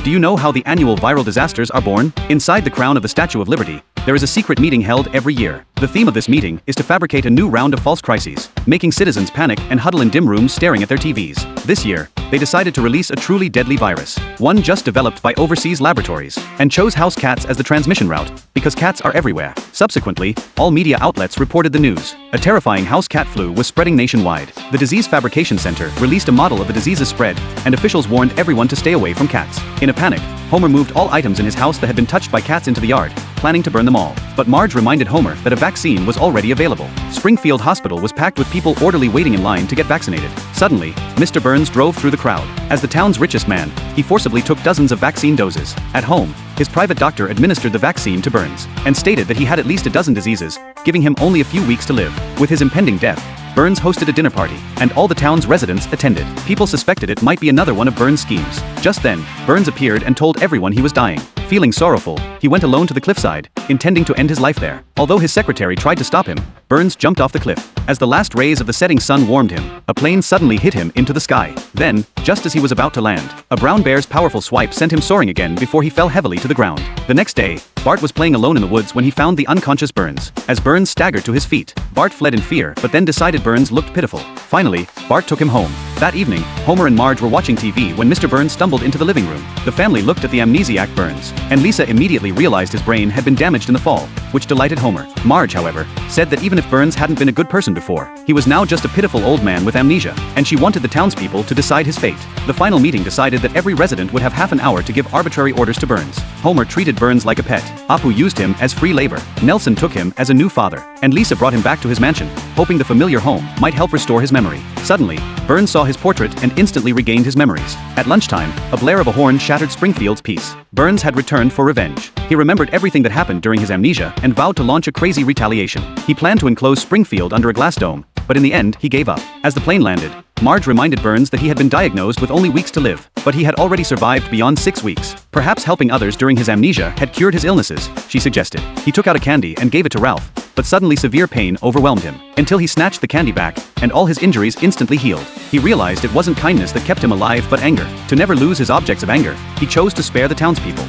Do you know how the annual viral disasters are born? Inside the crown of the Statue of Liberty, there is a secret meeting held every year. The theme of this meeting is to fabricate a new round of false crises, making citizens panic and huddle in dim rooms staring at their TVs. This year, they decided to release a truly deadly virus, one just developed by overseas laboratories, and chose house cats as the transmission route, because cats are everywhere. Subsequently, all media outlets reported the news. A terrifying house cat flu was spreading nationwide. The Disease Fabrication Center released a model of the disease's spread, and officials warned everyone to stay away from cats. In a panic, Homer moved all items in his house that had been touched by cats into the yard, planning to burn them all. But Marge reminded Homer that a vaccine was already available. Springfield Hospital was packed with people orderly waiting in line to get vaccinated. Suddenly, Mr. Burns drove through the crowd. As the town's richest man, he forcibly took dozens of vaccine doses. At home, his private doctor administered the vaccine to Burns, and stated that he had at least a dozen diseases, giving him only a few weeks to live. With his impending death, Burns hosted a dinner party, and all the town's residents attended. People suspected it might be another one of Burns' schemes. Just then, Burns appeared and told everyone he was dying. Feeling sorrowful, he went alone to the cliffside, intending to end his life there. Although his secretary tried to stop him, Burns jumped off the cliff. As the last rays of the setting sun warmed him, a plane suddenly hit him into the sky. Then, just as he was about to land, a brown bear's powerful swipe sent him soaring again before he fell heavily to the ground. The next day, Bart was playing alone in the woods when he found the unconscious Burns. As Burns staggered to his feet, Bart fled in fear, but then decided Burns looked pitiful. Finally, Bart took him home. That evening, Homer and Marge were watching TV when Mr. Burns stumbled into the living room. The family looked at the amnesiac Burns, and Lisa immediately realized his brain had been damaged in the fall, which delighted Homer. Marge, however, said that even if Burns hadn't been a good person before, he was now just a pitiful old man with amnesia, and she wanted the townspeople to decide his fate. The final meeting decided that every resident would have half an hour to give arbitrary orders to Burns. Homer treated Burns like a pet. Apu used him as free labor. Nelson took him as a new father, and Lisa brought him back to his mansion, hoping the familiar home might help restore his memory. Suddenly, Burns saw his portrait and instantly regained his memories. At lunchtime, a blare of a horn shattered Springfield's peace. Burns had returned for revenge. He remembered everything that happened during his amnesia and vowed to launch a crazy retaliation. He planned to enclose Springfield under a glass dome, but in the end, he gave up. As the plane landed, Marge reminded Burns that he had been diagnosed with only weeks to live, but he had already survived beyond 6 weeks. Perhaps helping others during his amnesia had cured his illnesses, she suggested. He took out a candy and gave it to Ralph, but suddenly severe pain overwhelmed him, until he snatched the candy back, and all his injuries instantly healed. He realized it wasn't kindness that kept him alive but anger. To never lose his objects of anger, he chose to spare the townspeople.